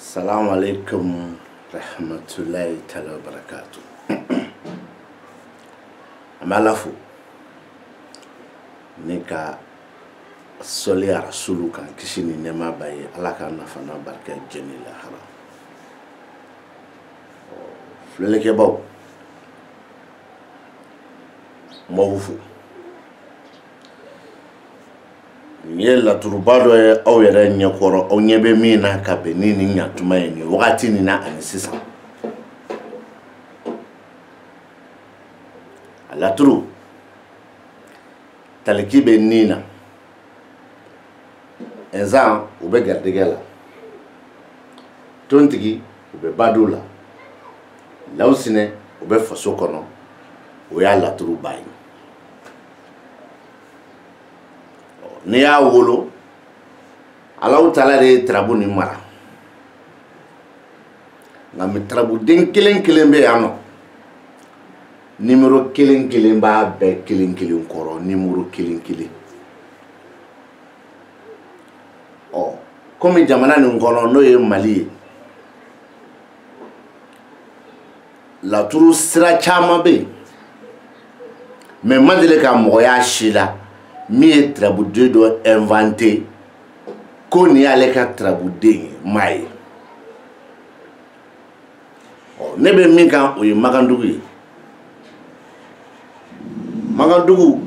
Assalamu alaikum rahmatullahi ta'ala wa barakatuh. Amalafu nika soli ya rasulu kan kisi ni nema baye ala ka nafa na barka jeni la haram. Flele ke baw mawufu ye la turubado ye aw yɛrɛ ɲɛkɔrɔ aw ɲɛ bɛ min na ka bɛn ni nin ɲatuma ye nin wagati nin na ani sisan a laturu taliki bɛ nin na ɛnzan u bɛ garijɛgɛ la tontigi u bɛ badu la lawusinɛ u bɛ faso kɔnɔ o y'a laturu ba ye. Ni y'a wolo Allahu Taala de ye tarabu ni mara nka mi tarabu den kelen kelen bɛ yan nɔ nimero kelen kelen b'a bɛɛ kelen kelen kɔrɔ nimero kelen kelen. Komi jamana nin kɔnɔ n'o ye Mali ye laturu sira caman bɛ yen mais ma deli ka mɔgɔ y'a si la mi ye tarabude dɔ inventé ko ni y'ale ka tarabuden m'a ye. Ne bɛ min kan o ye Magandugu ye. Magandugu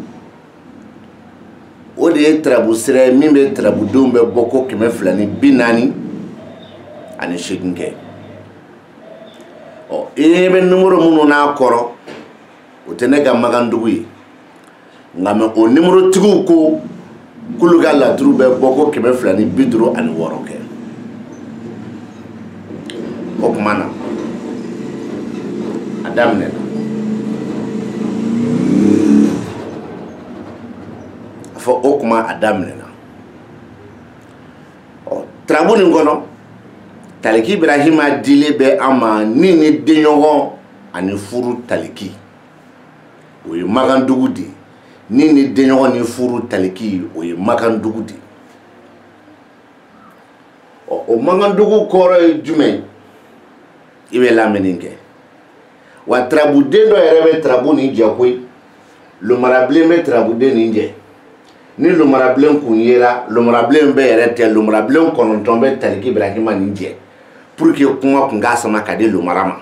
o de ye tarabu sira ye min bɛ tarabudenw bɛ bɔ ko 248 kɛ. I bɛ numéro minnu n'a kɔrɔ o tɛ ne ka Magandugu ye. Nka mɛ o numéro tigiw ko k'olu ka laturu bɛ bɔ ko 256 kɛ. O tuma na a daminɛna a fɔ o kuma a daminɛna tarabu nin kɔnɔ taliki Ibrahima dilen bɛ an ma ni denɲɔgɔn ani furu taliki o ye Magandugu de ye. Ni denɲɔgɔn ni furu taliki o ye Magandugu de ye. O Magandugu kɔrɔ ye jumɛn i bɛ lamɛnni kɛ wa tarabuden dɔ yɛrɛ bɛ tarabu nin jɛ koyi lomarabilen bɛ tarabuden nin jɛ ni lomarabilen kun yera lomarabilen bɛɛ yɛrɛ tɛ lomarabilen 9 bɛ taliki Ibrahima nin jɛ pour que kuma kun k'a sama ka di lomara ma.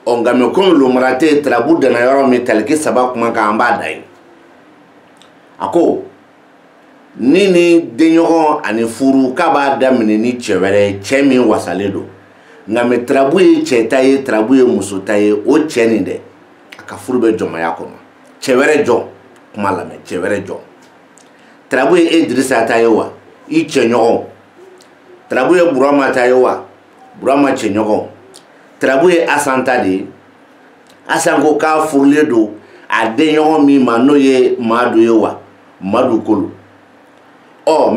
Nka mɛ komi lomara tɛ yen tarabu danna yɔrɔ min taliki 3 kuma kan an b'a da yen. A ko ni denɲɔgɔn ani furu k'a b'a daminɛ ni cɛ wɛrɛ ye cɛ min wasalen don nka mɛ tarabu ye cɛ ta ye tarabu ye muso ta ye o cɛ nin dɛ a ka furu bɛ jɔnmaya kɔnɔ. Cɛ wɛrɛ jɔn kuma lamɛn cɛ wɛrɛ jɔn tarabu ye Idrissa ta ye wa i cɛɲɔgɔn tarabu ye Burama ta ye wa Burama cɛɲɔgɔn tarabu ye Asan ta de ye Asan ko k'a furulen don a denɲɔgɔn min ma n'o ye Madu ye wa Madu Kolo.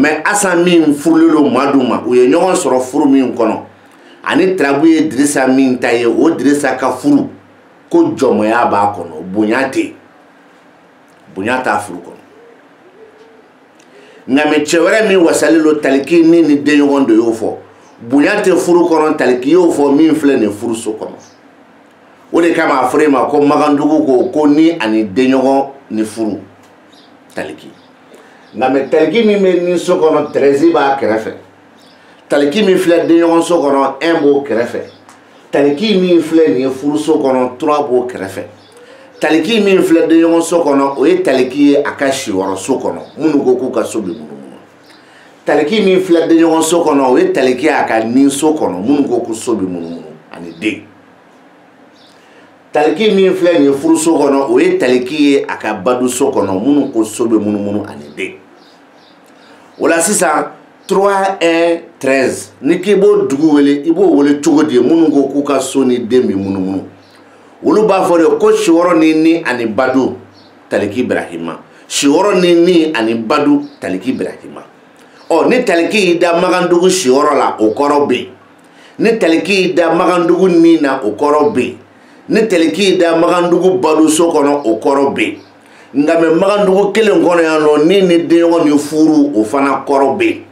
Mais Asan min furulen don Madu ma u ye ɲɔgɔn sɔrɔ furu min kɔnɔ ani tarabu ye Dirisa min ta ye o Dirisa ka furu ko jɔnmaya b'a kɔnɔ bonya tɛ yen bonya t'a furu kɔnɔ. Nka mɛ cɛ wɛrɛ min wasalen don taliki ni denɲɔgɔn dɔ y'o fɔ bonya tɛ furu kɔnɔ taliki y'o fɔ min filɛ nin furuso kɔnɔ. O de kama a fɔra ma ko Magandugu ko ni ani denɲɔgɔn ni furu taliki. Nka mɛ taliki min bɛ ni so kɔnɔ 13 b'a kɛrɛfɛ taliki min filɛ denɲɔgɔn so kɔnɔ 1 b'o kɛrɛfɛ taliki min filɛ nin ye furuso kɔnɔ 3 b'o kɛrɛfɛ taliki min filɛ denɲɔgɔn so kɔnɔ o ye taliki ye a ka si yɔrɔ so kɔnɔ minnu ko k'u ka so bɛ munumunu. Taliki min filɛ denɲɔgɔn so kɔnɔ o ye taliki a ka nin so kɔnɔ minnu ko ko so bɛ munumunu ani den. Taliki min filɛ nin ye furuso kɔnɔ o ye taliki ye a ka badu so kɔnɔ minnu ko so bɛ munumunu ani den. O la sisan 3 1 13 ni k'i b'o dugu wele i b'o wele cogo di minnu ko k'u ka so ni den bɛ munumunu olu b'a fɔ de ko Siwɔrɔ ni ani badu taliki Ibrahima Siwɔrɔ ni ani badu taliki Ibrahima. Ni taliki y'i da Magandugu Siwɔrɔ la o kɔrɔ bɛ yen ni taliki y'i da Magandugu ni na o kɔrɔ bɛ yen ni taliki y'i da Magandugu badu so kɔnɔ o kɔrɔ bɛ yen. Nka mɛ Magandugu kelen kɔnɔ yan nɔ ni denɲɔgɔn ni furu o fana kɔrɔ bɛ yen.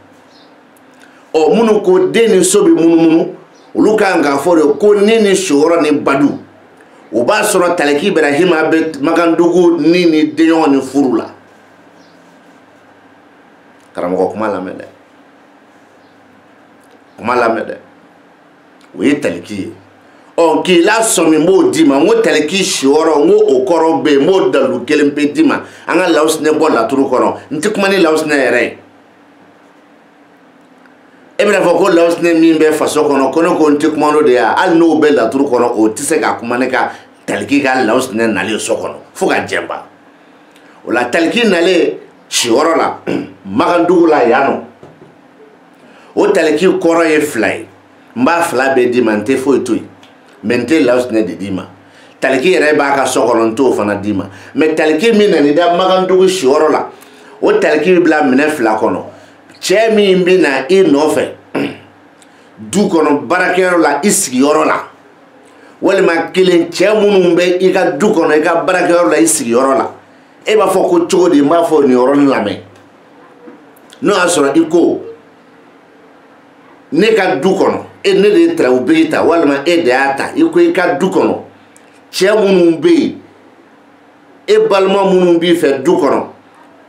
o munu ko den ni so bi munu olu kan ka fɔ de ko ni ni siyɔrɔ ni badu o b'a sɔrɔ Taliki Ibrahima bɛ Magandugu ni denɲɔgɔn ni furu la karamɔgɔ kuma lamɛn dɛ kuma lamɛn dɛ o ye Taliki ye ɔ k'i la sɔmi n b'o d'i ma n ko Taliki siyɔrɔ n ko o kɔrɔ bɛ yen n b'o dalu kelen pe d'i ma an ka Lawusinɛ bɔ laturu kɔnɔ n tɛ kuma ni Lawusinɛ yɛrɛ ye e bɛna fɔ ko Lawusinɛ min bɛ faso kɔnɔ ko ne ko n tɛ kuma n'o de ye hali n'o bɛ laturu kɔnɔ o tɛ se ka kuma ne ka Taliki ka Lawusinɛ nalen so kɔnɔ fo ka jɛnba o la Taliki nalen siyɔrɔ la Magandugu la yan nɔ o Taliki kɔrɔ ye fila ye n b'a fila bɛɛ d'i ma n tɛ foyi to yen mɛ n tɛ Lawusinɛ de d'i ma Taliki yɛrɛ b'a ka so kɔnɔ n t'o fana d'i ma mɛ Taliki min nana da Magandugu siyɔrɔ la o Taliki bɛ bila minɛ fila kɔnɔ cɛ min bɛ na i nɔfɛ du kɔnɔ baarakɛyɔrɔ la i sigiyɔrɔ la walima kelen cɛ minnu bɛ i ka du kɔnɔ i ka baarakɛyɔrɔ la i sigiyɔrɔ la e b'a fɔ ko cogo di n b'a fɔ nin yɔrɔnin lamɛn n'o y'a sɔrɔ i ko ne ka du kɔnɔ e ne de ye Tarabubigi ta walima e de y'a ta i ko i ka du kɔnɔ cɛ minnu bɛ yen e balima minnu b'i fɛ du kɔnɔ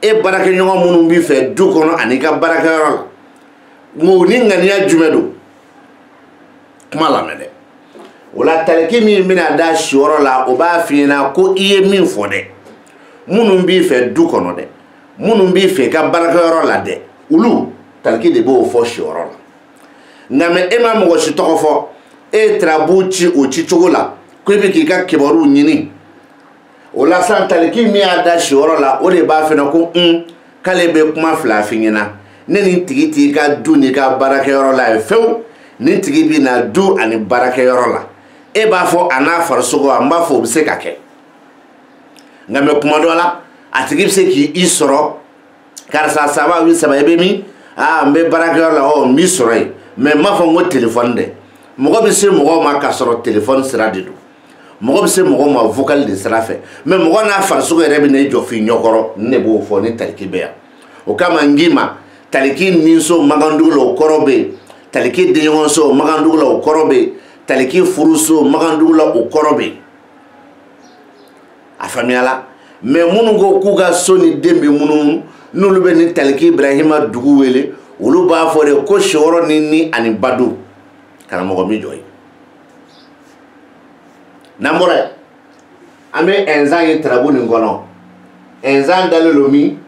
e baarakɛɲɔgɔn minnu b'i fɛ du kɔnɔ ani ka baarakɛyɔrɔ la ngo ni ŋaniya jumɛn don kuma lamɛn dɛ o la Taliki min bɛna da siyɔrɔ la o b'a f'i ɲɛna ko i ye min fɔ dɛ minnu b'i fɛ du kɔnɔ dɛ minnu b'i fɛ i ka baarakɛyɔrɔ la dɛ olu Taliki de b'o fɔ siyɔrɔ la nka mɛ e ma mɔgɔ si tɔgɔ fɔ e ye Tarabu ci o ci cogo la ko i bɛ k'i ka kibaruw ɲini o la sisan Taliki min y'a da siyɔrɔ la o de b'a fɛnɛ ko k'ale bɛ kuma fila f'i ɲɛna ne ni tigi t'i ka du n'i ka baarakɛyɔrɔ la ye fewu ni tigi bɛ na du ani baarakɛyɔrɔ la e b'a fɔ a n'a farisogo an b'a fɔ o bɛ se ka kɛ nka mɛ kuma dɔ la a tigi bɛ se k'i sɔrɔ karisa saba wili saba i bɛ min n bɛ baarakɛyɔrɔ la n b'i sɔrɔ yen mɛ n m'a fɔ n ko telefɔni dɛ mɔgɔ bɛ se mɔgɔw ma k'a sɔrɔ telefɔni sira de don mɔgɔ bɛ se mɔgɔw ma vocal de sira fɛ mɛ mɔgɔ n'a farisogo yɛrɛ bɛ n'i jɔ f'i ɲɛkɔrɔ ne b'o fɔ ni Taliki bɛ yan o kama n k'i ma Taliki ninso Magandugu la o kɔrɔ bɛ yen Taliki denɲɔgɔnso Magandugu la o kɔrɔ bɛ yen Taliki furuso Magandugu la o kɔrɔ bɛ yen a faamuyala mɛ minnu ko k'u ka so ni den bɛ munumunu n'olu bɛ ni Taliki Ibrahima dugu wele olu b'a fɔ de ko siyɔrɔ ni ani badu karamɔgɔ mi jɔ ye n'an bɔra yen an bɛ ɛnzan ye Tarabu nin kɔnɔ ɛnzan dalen don min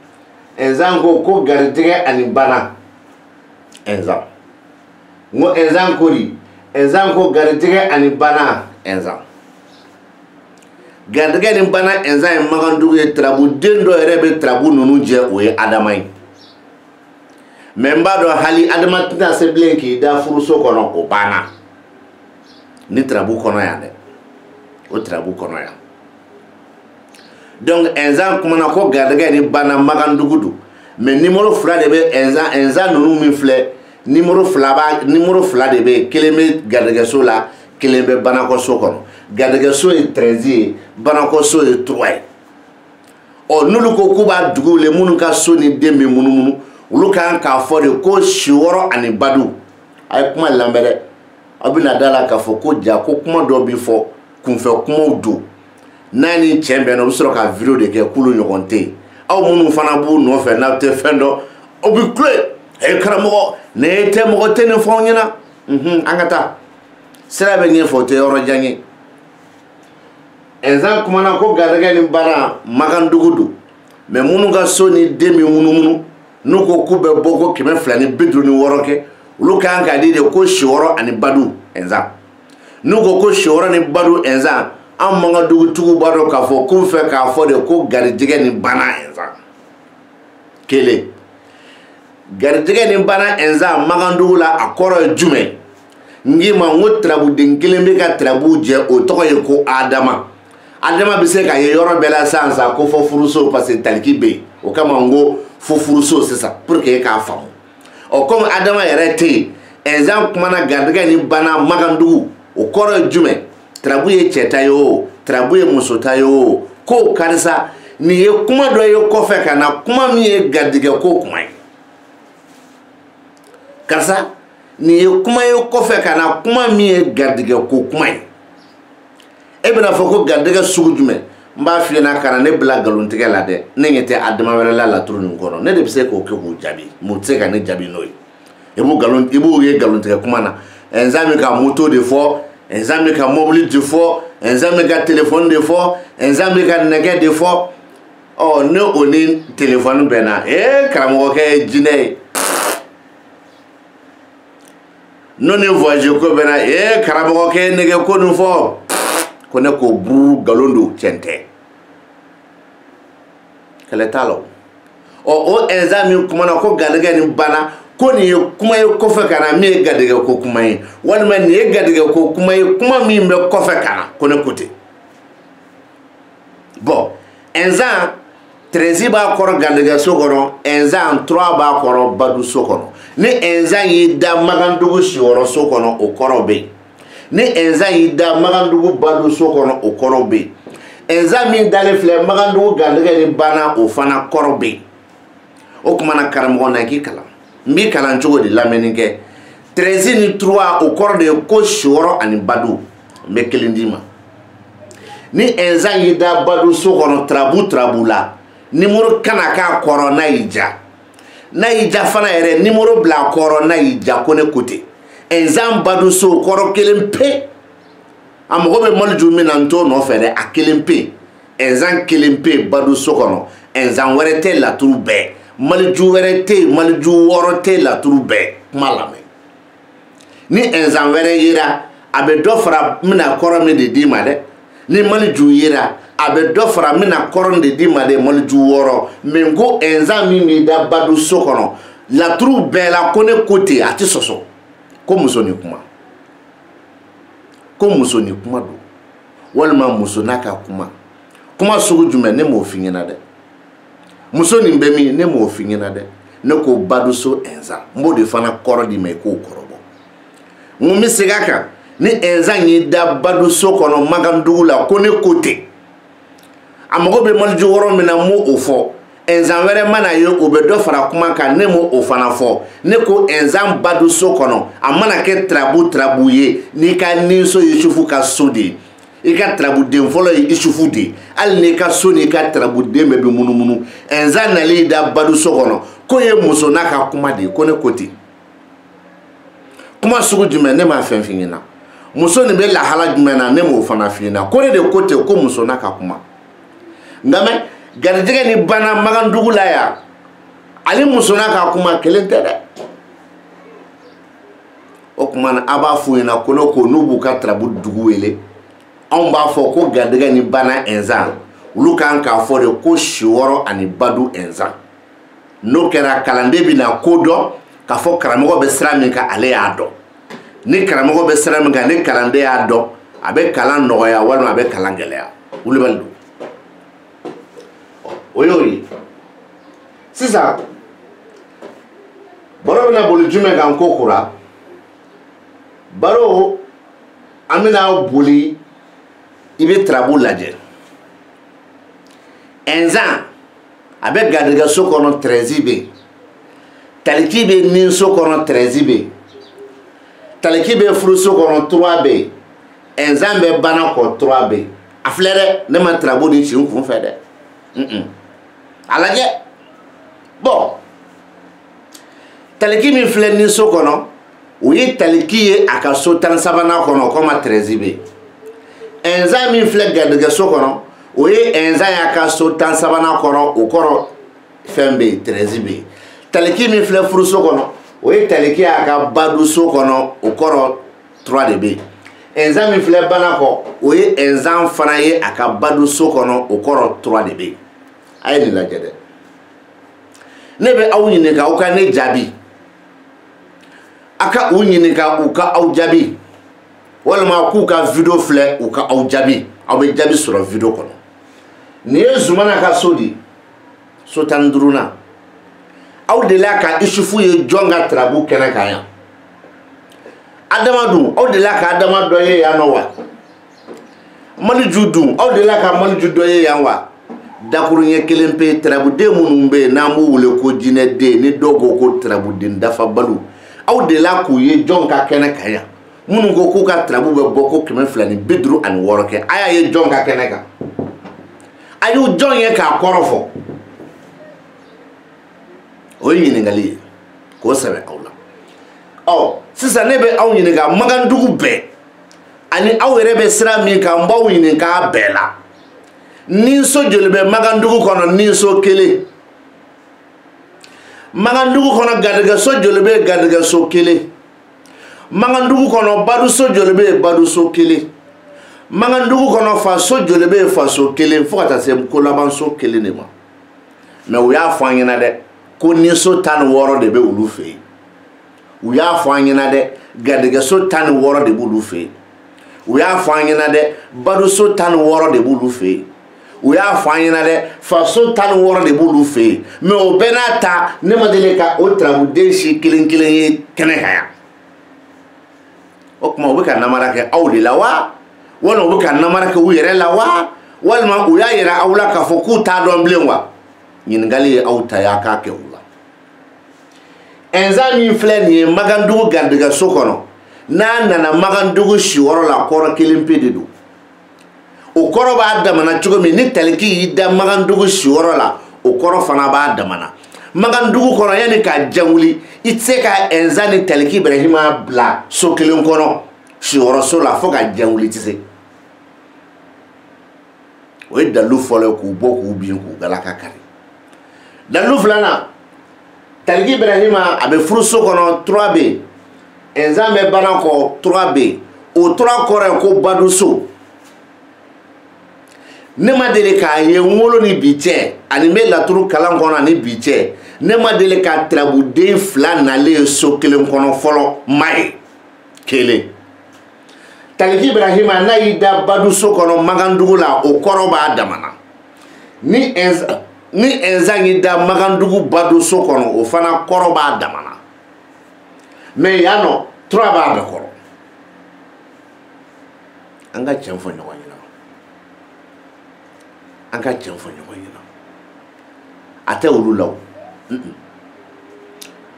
ɛnzan ko garijɛgɛ ani bana ɛnzan n ko ɛnzan ko di ɛnzan ko garijɛgɛ ani bana ɛnzan garijɛgɛ ni bana ɛnzan ye Magandugu ye Tarabu den dɔ yɛrɛ bɛ Tarabu ninnu jɛ o ye Adama ye mɛ n b'a dɔn hali Adama tɛna se bilen k'i da furuso kɔnɔ o banna ni Tarabu kɔnɔ yan dɛ o Tarabu kɔnɔ yan donc ɛnzan kumana ko garijɛgɛ ni bana Magandugu don mɛ numéro fila de bɛ ɛnzan ninnu min filɛ numéro fila de bɛ kelen bɛ garijɛgɛso la kelen bɛ banakɔso kɔnɔ garijɛgɛso ye 13 ye banakɔso ye 3 ye ɔ n'olu ko k'u b'a dugu wele minnu ka so ni den bɛ munumunu olu kan k'a fɔ de ko siyɔrɔ ani badu a ye kuma lamɛn dɛ aw bɛna da la k'a fɔ ko ja ko kuma dɔ bɛ fɔ kunfɛ kumaw don n'a ni cɛ bɛnna u bɛ sɔrɔ ka video de kɛ k'olu ɲɔgɔn tɛ yen aw minnu fana b'u nɔfɛ n'aw tɛ fɛn dɔn aw bɛ kule karamɔgɔ ne tɛ mɔgɔ tɛ nin fɔ anw ɲɛna an ka taa sira bɛ ɲɛfɔ o tɛ yɔrɔ jan ye ɛnzan kumana ko garijɛgɛ ni bana Magandugu don mɛ minnu ka so ni den bɛ munumunu n'u ko k'u bɛ bɔ ko 256 kɛ olu kan k'a di de ko siyɔrɔ ani badu ɛnzan n'u ko siyɔrɔ ni badu ɛnzan an Magandugu b'a dɔn k'a fɔ k'u fɛ k'a fɔ de ko garijɛgɛ ni bana ɛnzan kelen garijɛgɛ ni bana ɛnzan Magandugu la a kɔrɔ ye jumɛn n k'i ma n ko Tarabuden kelen bɛ ka Tarabu jɛ o tɔgɔ ye ko Adama Adama bɛ se ka ye yɔrɔ bɛɛ la sisan ko fɔ furuso parce que Taliki bɛ yen o kama n ko fo furuso sisan pour que e k'a faamu ɔ comme Adama yɛrɛ tɛ yen ɛnzan kumana garijɛgɛ ni bana Magandugu o kɔrɔ ye jumɛn Tarabu ye cɛ ta ye o Tarabu ye muso ta ye o ko karisa nin ye kuma dɔ ye kɔfɛ ka na kuma min ye garijɛgɛ ko kuma ye karisa ni ye kuma ye kɔfɛ kana kuma min ye garijɛgɛ ko kuma ye e bɛna fɔ ko garijɛgɛ sugu jumɛn n b'a f'i ɲɛna kana ne bila nkalontigɛ la dɛ ne ɲɛ tɛ adama wɛrɛ la laturu nin kɔnɔ ne de bɛ se k'o kɛ k'o jaabi mun tɛ se ka ne jaabi n'o ye i b'o ye nkalontigɛ kuma na nzan bɛ ka moto de fɔ nzan bɛ ka mobili de fɔ nzan bɛ ka telefɔni de fɔ nzan bɛ ka nɛgɛ de fɔ ɔ ne o ni telefɔni bɛnna karamɔgɔkɛ ye jinɛ ye n'o ni voyage ko bɛnna karamɔgɔkɛ ye nɛgɛ ko nin fɔ ko ne ko buru nkalon don tiɲɛ tɛ kɛlɛ t'a la o nzan min kumana ko garijɛgɛ nin banna ko nin ye kuma ye kɔfɛ ka na min ye garijɛgɛ ko kuma ye walima nin ye garijɛgɛ ko kuma ye kuma min bɛ kɔfɛ ka na ko ne ko ten bon nzan 13 b'a kɔrɔ garijɛgɛ so kɔnɔ nzan 3 b'a kɔrɔ badu so kɔnɔ ni nzan y'i da magandugu siyɔrɔ so kɔnɔ o kɔrɔ bɛ yen ni nzan y'i da magandugu badu so kɔnɔ o kɔrɔ bɛ yen nzan min dalen filɛ magandugu garijɛgɛ ni banna o fana kɔrɔ bɛ yen o tuma na karamɔgɔ na k'i kalan n b'i kalan cogo di lamɛnni kɛ 13 ni 3 o kɔrɔ de ye ko siyɔrɔ ani badu n bɛ kelen d'i ma ni nzan y'i da badu so kɔnɔ tarabu la nimoro kana k'a kɔrɔ n'a y'i ja fana yɛrɛ nimoro bila a kɔrɔ n'a y'i ja ko ne ko ten nzan badu so kɔrɔ kelen pe a mago bɛ maliju min na n t'o nɔfɛ dɛ a kelen pe nzan kelen pe badu so kɔnɔ nzan wɛrɛ tɛ laturu bɛɛ maliju wɛrɛ tɛ yen maliju wɔɔrɔ tɛ laturu bɛɛ kuma lamɛn ni nzan wɛrɛ yera a bɛ dɔ fara n bɛna kɔrɔ min de d'i ma dɛ ni maliju yera a bɛ dɔ fara n bɛna kɔrɔ de d'i ma dɛ maliju wɔɔrɔ mɛ n ko nzan min b'i da badu so kɔnɔ laturu bɛɛ la ko ne ko ten a tɛ sɔsɔ ko muso ni kuma don walima muso n'a ka kuma sugu jumɛn ne m'o f'i ɲɛna dɛ muso nin bɛ min ne m'o f'i ɲɛna dɛ ne ko badu so nzan n b'o de fana kɔrɔ di ma i k'o kɔrɔbɔ n ko n bɛ segin a kan ni nzan y'i da badu so kɔnɔ magandugu la ko ne ko ten a mago bɛ maliju wɔɔrɔ min na n m'o fɔ nzan wɛrɛ mana ye o bɛ dɔ fara kuma kan ne m'o fana fɔ ne ko nzan badu so kɔnɔ a mana kɛ tarabu ye n'i ka niso ye isufu ka so de ye i ka tarabuden fɔlɔ ye isufu de ye hali n'i ka so n'i ka tarabuden bɛɛ bɛ munumunu nzan nali da badu so kɔnɔ ko ye muso n'a ka kuma de ye ko ne ko ten kuma sugu jumɛn ne m'a fɛn f'i ɲɛna muso nin bɛ lahala jumɛn na ne m'o fana f'i ɲɛna ko ne de ko ten ko muso n'a ka kuma nka mɛ garijɛgɛ ni banna magandugu la yan ale muso n'a ka kuma kelen tɛ dɛ o tuma na a b'a f'u ɲɛna ko ne ko n'u b'u ka tarabu dugu wele anw b'a fɔ ko garijɛgɛ ni banna nzan olu kan k'a fɔ de ko siyɔrɔ ani badu nzan n'o kɛra kalanden bɛ na ko dɔn k'a fɔ karamɔgɔ bɛ sira min kan ale y'a dɔn ni karamɔgɔ bɛ sira min kan ni kalanden y'a dɔn a bɛ kalan nɔgɔya walima a bɛ kalan gɛlɛya wulibali don o y'o ye sisan baro bɛna boli jumɛn kan ko kura baro an bɛna boli i bɛ tarabu lajɛ nzan a bɛ garijɛgɛ so kɔnɔ 13 bɛ yen taliki bɛ nin so kɔnɔ 13 bɛ yen taliki bɛ furu so kɔnɔ 3 bɛ yen nzan bɛ bana kɔ 3 bɛ yen a filɛ dɛ ne ma tarabu ni si n kun fɛ dɛ a lajɛ bɔn taliki min filɛ nin so kɔnɔ o ye taliki ye a ka so 13nan kɔnɔ kɔma 13 bɛ yen nzan min filɛ garijɛgɛ so kɔnɔ o ye nzan y'a ka so 13nan kɔnɔ o kɔrɔ fɛn bɛ yen 13 bɛ yen taliki min filɛ furuso kɔnɔ o ye taliki y'a ka badu so kɔnɔ o kɔrɔ 3 de bɛ yen nzan min filɛ bana kɔ o ye nzan fana ye a ka badu so kɔnɔ o kɔrɔ 3 de bɛ yen a ye nin lajɛ dɛ ne bɛ aw ɲininka aw ka ne jaabi a ka u ɲininka u ka aw jaabi walima k'u ka video filɛ u ka aw jaabi aw bɛ jaabi sɔrɔ video kɔnɔ nin ye Zumana ka so di so 15nan aw delila ka isufu ye jɔn ka tarabu kɛnɛ kan yan Adama dun aw delila ka Adama dɔ ye yan nɔ wa Maliju dun aw delila ka Maliju dɔ ye yan wa dakuruɲɛ kelen pe tarabuden minnu bɛ yen n'an b'u wele ko jinɛden ni dɔw ko ko tarabuden dafabalu aw de la k'u ye jɔn ka kɛnɛ kan yan minnu ko k'u ka tarabu bɛ bɔ ko 256 kɛ a y'a ye jɔn ka kɛnɛ kan a y'u jɔn ye k'a kɔrɔ fɔ o ye ɲininkali ye k'o sɛbɛn aw la ɔ sisan ne bɛ aw ɲininka Magandugu bɛɛ ani aw yɛrɛ bɛ sira min kan n b'aw ɲininka bɛɛ la ni so joli bɛ Magandugu kɔnɔ ni so kelen Magandugu kɔnɔ garijɛgɛso joli bɛ garijɛgɛso kelen Magandugu kɔnɔ baduso joli bɛ baduso kelen Magandugu kɔnɔ faso joli bɛ faso kelen fo ka taa se ko laban so kelen de ma mais u y'a fɔ an ɲɛna dɛ ko ni so 16 de bɛ olu fɛ yen u y'a fɔ an ɲɛna dɛ garijɛgɛso 16 de b'olu fɛ yen u y'a fɔ an ɲɛna dɛ baduso 16 de b'olu fɛ yen u y'a fɔ an ɲɛna dɛ faso 16 de b'olu fɛ yen mais o bɛɛ n'a ta ne ma deli ka o tarabuden si kelen kelen ye kɛnɛ kan yan o tuma u bɛ ka namara kɛ aw de la wa walima u bɛ ka namara kɛ u yɛrɛ la wa walima u y'a yira aw la k'a fɔ k'u t'a dɔn bilen wa ɲininkali ye aw ta y'a k'a kɛ u la ɛnzan min filɛ nin ye Magandugu garijɛgɛso kɔnɔ n'a nana Magandugu siyɔrɔ la kɔrɔ kelen pe de don o kɔrɔ b'a damana cogo min ni taliki y'i da Magandugu siyɔrɔ la o kɔrɔ fana b'a damana Magandugu kɔnɔ yanni ka jawuli i tɛ se ka ɛnzan ni taliki Ibrahima bila so kelen kɔnɔ siyɔrɔso la fo ka jawuli tɛ se o ye dalilu fɔlɔ ye k'u bɔ k'u bin k'u galaka kari dalilu filanan taliki Ibrahima a bɛ furuso kɔnɔ 3 bɛ yen ɛnzan bɛ bana kɔ 3 bɛ yen o 3 kɔrɔ ye ko baduso ne ma deli k'a ye n wolo ni bi cɛ ani n bɛ laturu kalan kɔnɔ ani bi cɛ ne ma deli ka tarabuden 2 nalen so kelen kɔnɔ fɔlɔ ma ye kelen taliki Ibrahima n'a y'i da baduso kɔnɔ Magandugu la o kɔrɔ b'a damana ni ɛnzan y'i da Magandugu baduso kɔnɔ o fana kɔrɔ b'a damana mais yan nɔ 3 b'a bɛɛ kɔrɔ an ka tiɲɛ fɔ ɲɔgɔn ɲɛna an ka tiɲɛ fɔ ɲɔgɔn ɲɛna a tɛ olu la o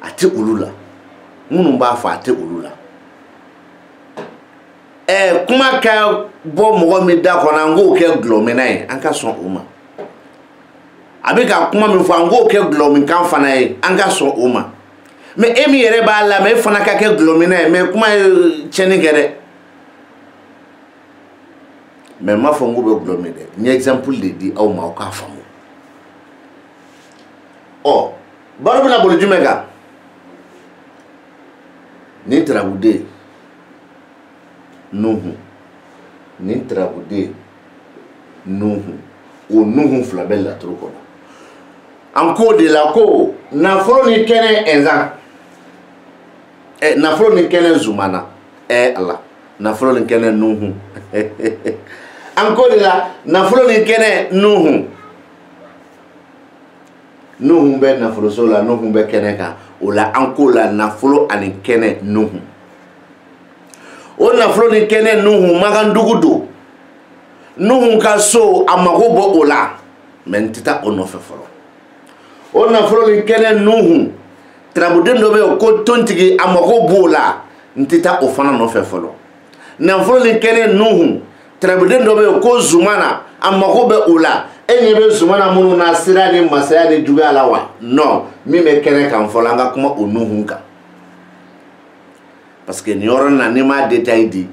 a tɛ olu la minnu b'a fɔ a tɛ olu la kuma ka bɔ mɔgɔ min da kɔnɔ an k'o kɛ gulɔmina ye an ka sɔn o ma a bɛ ka kuma min fɔ an k'o kɛ gulɔminkan fana ye an ka sɔn o ma mais e min yɛrɛ b'a lamɛn e fana ka kɛ gulɔmina ye mais kuma ye tiɲɛni kɛ dɛ mais n m'a fɔ n k'u bɛ gulɔmin dɛ n ye exemple de di aw ma aw k'a faamu ɔ baro bɛna boli jumɛn kan ni tarabuden Nuhu ni tarabuden Nuhu o Nuhu 2 bɛ laturu kɔnɔ an k'o de la ko nafolo ni kɛnɛ ɛnzan nafolo ni kɛnɛ Zumana ala nafolo ni kɛnɛ Nuhu an k'o de la nafolo ni kɛnɛ Nuhu Nuhu bɛ nafoloso la Nuhu bɛ kɛnɛ kan o la an k'o la nafolo ani kɛnɛ Nuhu o nafolo ni kɛnɛ Nuhu Magandugu don Nuhu ka so a mago bɔ o la mais n tɛ taa o nɔfɛ fɔlɔ o nafolo ni kɛnɛ Nuhu tarabuden dɔ bɛ yen ko tontigi a mago b'o la n tɛ taa o fana nɔfɛ fɔlɔ nafolo ni kɛnɛ Nuhu tarabuden dɔ bɛ yen ko Zumana a mago bɛ o la e ɲɛ bɛ Zumana minnu na sira ni masaya ni juguya la wa non min bɛ kɛnɛ kan fɔlɔ an ka kuma o Nuhu kan parce que nin yɔrɔ na n'i m'a détail di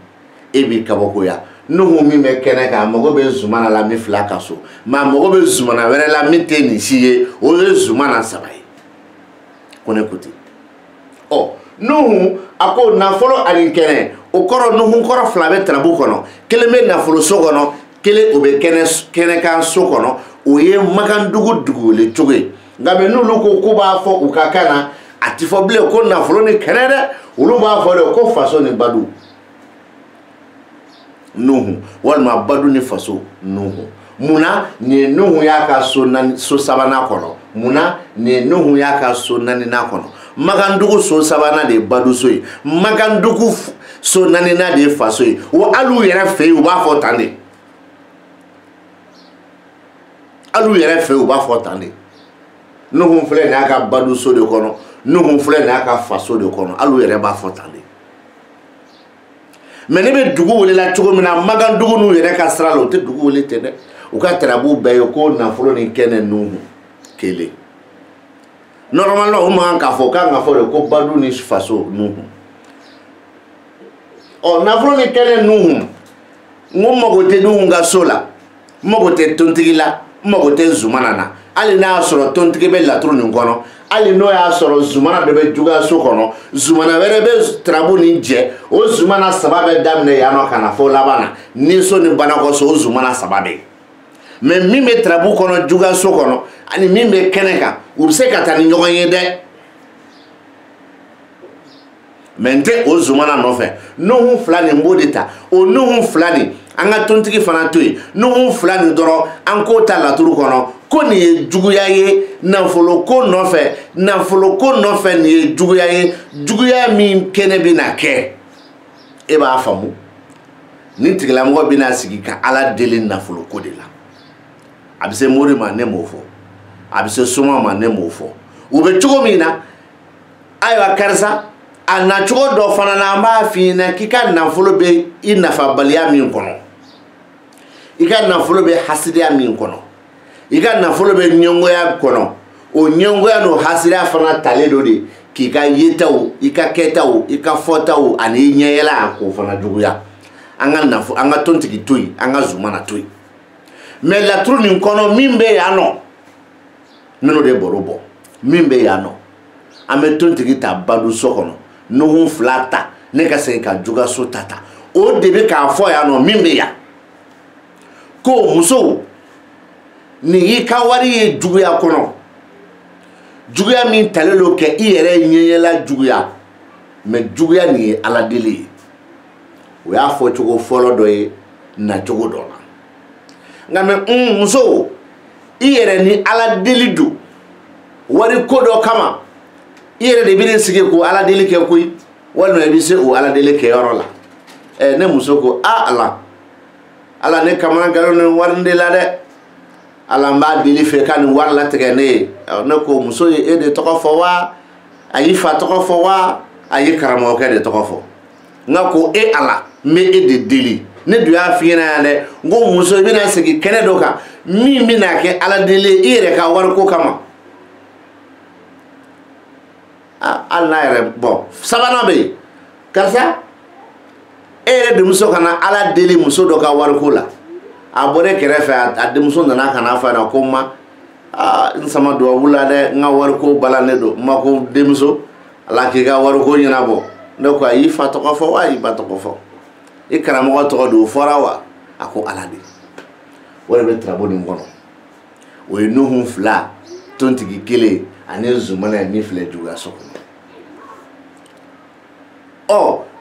e b'i kabakoya Nuhu min bɛ kɛnɛ kan a mago bɛ Zumana la min filɛ a ka so mais a mago bɛ Zumana wɛrɛ la min tɛ nin si ye o ye Zumana 3 ye ko ne ko ten ɔ Nuhu a ko nafolo ani kɛnɛ o kɔrɔ Nuhu kɔrɔ 2 bɛ tarabu kɔnɔ kelen bɛ nafolo so kɔnɔ kelen o bɛ kɛnɛkan so kɔnɔ o ye Magandugu dugukolo cogo ye nka mɛ n'olu ko ko b'a fɔ u ka kan na a ti fɔ bilen ko nafolo ni kɛnɛ dɛ olu b'a fɔ de ko faso ni badu Nuhu walima badu ni faso Nuhu munna ni Nuhu y'a ka so 3nan kɔnɔ munna ni Nuhu y'a ka so 4nan kɔnɔ Magandugu so 3nan de ye baduso ye Magandugu so 4nan de ye faso ye wa hali u yɛrɛ fɛ yen u b'a fɔ tan de hali u yɛrɛ fɛ yen u b'a fɔ tan de Nuhu filɛ nin y'a ka baduso de kɔnɔ Nuhu filɛ n'a ka faso de kɔnɔ hali u yɛrɛ b'a fɔ tan de mais ne bɛ dugu welela cogo min na Magan dugu n'u yɛrɛ ka sira la u tɛ dugu wele ten dɛ u ka tarabu bɛɛ ye ko nafolo ni kɛnɛ Nuhu kelen normalement o man k'a fɔ k'an ka fɔ de ko Badu ni faso Nuhu nafolo ni kɛnɛ Nuhu n ko mago tɛ Nuhu ka so la n mago tɛ tontigi la n mago tɛ Zumana na hali n'a y'a sɔrɔ tontigi bɛ laturu nin kɔnɔ hali n'o y'a sɔrɔ Zumana dɔ bɛ juguya so kɔnɔ Zumana wɛrɛ bɛ tarabu nin jɛ o Zumana saba bɛ daminɛ yan nɔ ka na fɔ laban na ni so ni banakɔ so o Zumana saba bɛ mais min bɛ tarabu kɔnɔ juguya so kɔnɔ ani min bɛ kɛnɛ kan u bɛ se ka taa ni ɲɔgɔn ye dɛ mais n tɛ o Zumana nɔfɛ Nuhu fila nin b'o de ta o Nuhu fila nin an ka tontigi fana to yen Nuhu fila nin dɔrɔn an k'o ta laturu kɔnɔ ko nin ye juguya ye nafolo ko nɔfɛ nin ye juguya ye juguya min kɛnɛ bɛ na kɛ e b'a faamu ni tigilamɔgɔ bɛ na sigi ka Ala deli nafolo ko de la a bɛ se Mori ma ne m'o fɔ a bɛ se Soma ma ne m'o fɔ u bɛ cogo min na ayiwa karisa a na cogo dɔ fana na an b'a f'i ɲɛna k'i ka nafolo bɛ I nafabaliya min kɔnɔ I ka nafolo bɛ hasidiya min kɔnɔ I ka nafolo bɛ ɲɛngoya kɔnɔ o ɲɛngoya n'o hasidiya fana talen do de k'i ka yetaw I ka kɛtaw I ka fɔtaw ani I ɲɛyɛla k'o fana juguya an ka tontigi to yen an ka Zumana to yen mais laturu nin kɔnɔ min bɛ yan nɔ minnu de baro bɔ min bɛ yan nɔ an bɛ tontigi ta Badu so kɔnɔ Nuhu fila ta ne ka segin ka juguya so ta o de bɛ k'a fɔ yan nɔ min bɛ yan ko muso ni I ka wari ye juguya kɔnɔ juguya min talen do kɛ I yɛrɛ ɲɛyɛla juguya mais juguya nin ye Ala deli ye o y'a fɔ cogo fɔlɔ dɔ ye na cogo dɔ la nka mais muso I yɛrɛ ni Ala deli do wari ko dɔ kama I yɛrɛ de bɛ sigi ko Ala deli kɛ koyi walima I bɛ se o Ala deli kɛ yɔrɔ la ne muso ko Ala ne kamana galo ni wari de la dɛ Ala n b'a deli fɛ ka nin wari latigɛ ne ye ne ko muso ye e de tɔgɔ fɔ wa a y'i fa tɔgɔ fɔ wa a y'i karamɔgɔkɛ de tɔgɔ fɔ nka ko Ala n bɛ e de deli ne dun y'a f'i ɲɛna yan dɛ n ko muso I bɛna sigi kɛnɛ dɔ kan min bɛna kɛ Ala deli I yɛrɛ ka wari ko kama hali n'a yɛrɛ bɔn sabanan bɛ yen karisa e yɛrɛ denmuso kana Ala deli muso dɔ ka wari ko la a bɔra e kɛrɛfɛ a denmuso nana ka na fɔ ɲɛna ko ma n sama dubabu la dɛ n ka wari ko balannen do n ma ko denmuso Ala k'i ka wari ko ɲɛnabɔ ne ko a y'i fa tɔgɔ fɔ wa a y'i ba tɔgɔ fɔ I karamɔgɔ tɔgɔ do o fɔra wa a ko Ala de o de bɛ tarabu nin kɔnɔ o ye Nuhu fila tontigi kelen ani Zumana ye min filɛ juguya so kɔnɔ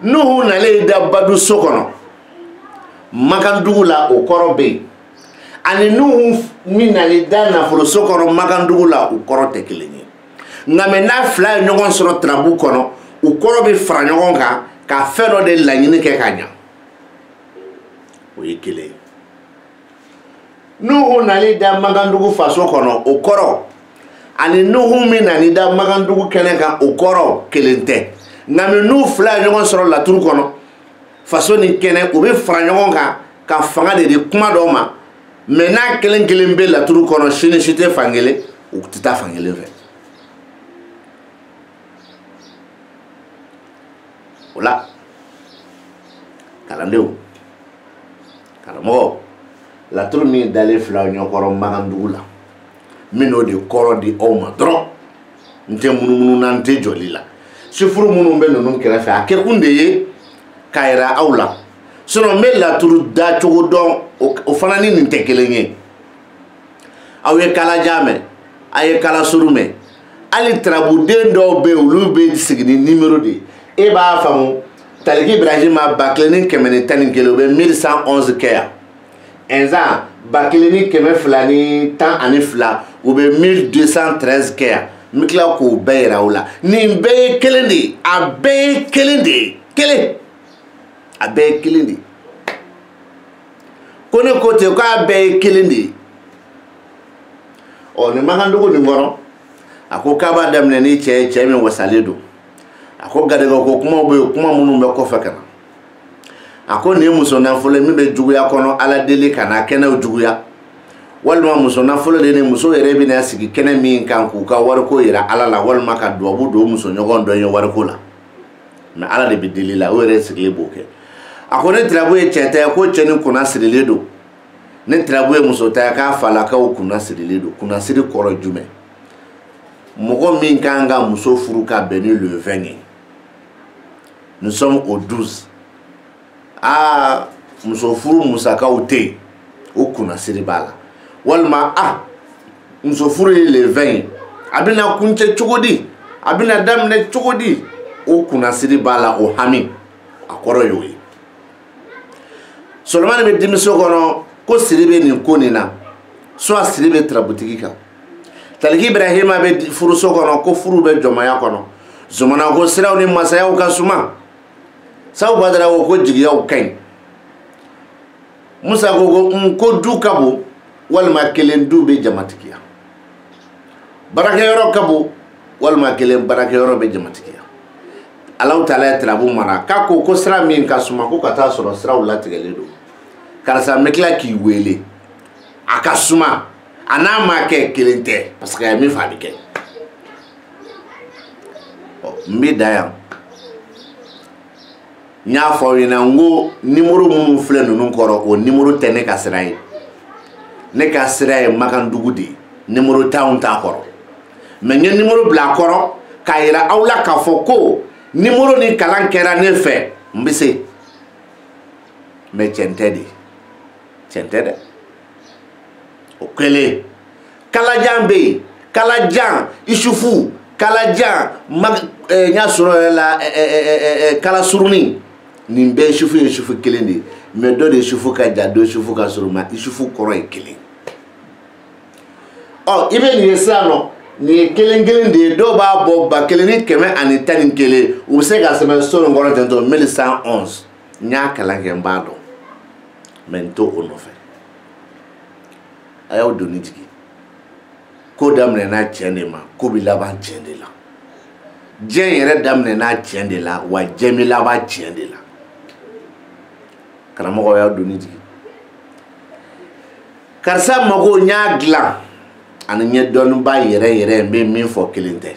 Nuhu nalen da Badu so kɔnɔ Magan dugu la o kɔrɔ bɛ yen ani Nuhu min nalen da nafolo so kɔnɔ Magan dugu la o kɔrɔ tɛ kelen ye nka mais n'a fila ye ɲɔgɔn sɔrɔ tarabu kɔnɔ o kɔrɔ bɛ fara ɲɔgɔn kan ka fɛn dɔ de laɲini kɛ ka ɲa o ye kelen ye Nuhu nalen da Magan dugu faso kɔnɔ o kɔrɔ ani Nuhu min nalen da Magan dugu kɛnɛ kan o kɔrɔ kelen tɛ nka mais n'u fila ye ɲɔgɔn sɔrɔ laturu kɔnɔ faso ni kɛnɛ u bɛ fara ɲɔgɔn kan ka fanga de di kuma dɔw ma mais n'a kelen kelen bɛ laturu kɔnɔ sini si tɛ fan kelen u tɛ taa fan kelen fɛ o la kalandenw karamɔgɔ laturu min dalen fila ɲɔkɔrɔ Magan dugu la min n'o de kɔrɔ di aw ma dɔrɔn n tɛ munumunu na n tɛ jɔli la sifuru minnu bɛ ninnu kɛrɛfɛ a kɛkun de ye k'a yira aw la sinon n bɛ laturu da cogo dɔn o fana ni nin tɛ kelen ye aw ye kalajan mɛn a ye kalasuru mɛn hali tarabuden dɔw bɛ yen olu bɛ sigi ni numéro de ye e b'a faamu Taliki Ibrahima 2111 o bɛ 1111 kɛ yan Enza 2212 o bɛ 1213 kɛ yan n bɛ tila k'o bɛɛ yira aw la nin bɛɛ ye kelen de ye a bɛɛ ye kelen de ye kelen a bɛɛ ye kelen de ye ko ne ko ten k'a bɛɛ ye kelen de ye nin Magan dugu nin kɔnɔ ako kaba damne ni che min wasaledo ako gadega ko kuma munu be ko fakana ako ne muso na fole mi be juguya kono ala deli kana kena juguya walma muso na fole de ne muso yere bi na sigi kena min kan ku ka war ko yira ala la walma ka dobu do muso nyogon do yo war ko la na ala de bi deli la o yere sigi boke ako ne trabo e chete ko cheni kuna siriledo ne trabo e muso ta ka fala ka kuna siriledo kuna siri koro jume mogo min kanga muso furu ka beni le 20. Nous sommes au 12. Ah, muso furu musaka ote o kuna siri bala walma muso furu le 20 abina kunche chugodi abina damne chugodi o kuna siri bala o hami akoro yoyi Solomon be dimiso kono ko siribe ni konina so siribe trabutiki ka taliki Ibrahima be furu so kono ko furu be jomaya kono zumana ko siraw ni masaya ka suma saw badara ko jigiya o kain Musa ko du kabo walma kelen du be jamatikiya baraka yoro kabo walma kelen baraka yoro be jamatikiya Allah Taala trabu mara ka ko sira min ka suma ko kata soro sira wala tigeledo karasa mekla ki wele akasuma anama ke kelente parce que mi fabriquer mi daya nya fo yina ngo numéro mun fle nunu koro o numéro tene ka sirai ne ka sirai makandugudi numéro taun ta koro mais nye numéro bla koro kayira awla ka fo ko numéro ni kalan kera ne fe mbise me chentedi okele kala jambe kala jan isufu kala jan nya soro la kala suruni nimbe isufu kelendi me do de isufu ka jado isufu ka suruma isufu koro ekele ibe ni esano ni kelen de do ba bo ba keleni keme ani tani kele o se ga sema solo ngoro tento 1111 nya kala ngembado mento onofe ayaw doni jigi ko damne na tiende ma ko bi laban tiende la jen yere damne na tiende la wa jemi laba tiende la kana mo ayaw doni jigi karsa mago nya glan ani nye don ba yere mbe min fo kelinte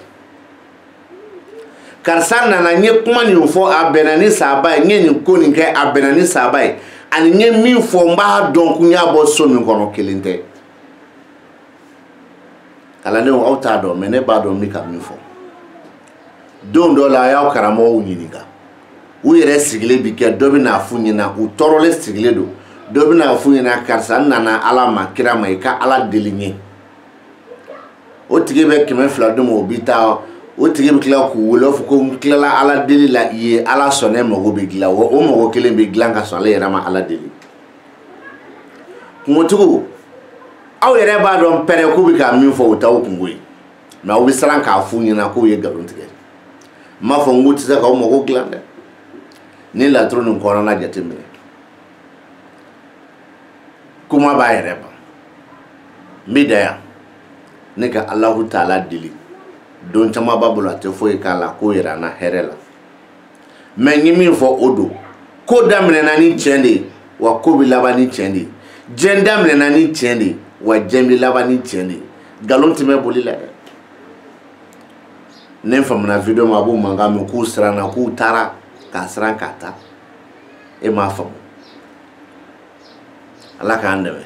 karsa na nye kuma ni fo abenani saba nye ni ko ni ke abenani saba ani nye min fo mba don kunya bo so mi kono kelinte kala ne o ta do mene ba do mi ka min fo don do la ya karamo unyiniga u yere sigile bi ke do bi na funyina u torole sigile do bi na funyina karsa na ala makira mai ka ala delinye o tigi be keme fla do mo bita o tigi be kla ku wolo fu ko kla ala deli la ye ala sone mo be gila o mo kele be gila ka so le rama ala deli motugo aw yere ba do pere ku bi ka min fo taw ku ngui na o bi salan ka fu nyina ko ye galon tige ma fo nguti za ka mo ko gila ni la tronu ko na jatembe kuma ba yere ba midaya neka Allahu Taala dili don chama babula te foye kala ko yera na herela men yimi fo odo ko damne na ni chende wa ko bi labani chende jendamne na ni chende wa jembi labani chende galon time bolila nem famna video ma bu manga me ku srana ku tara ka sran kata e ma famu ala ka andeme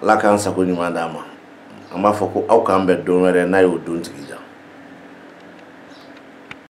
ala ka ansa ko ni madama amma foko au kambe don were na yo don tigija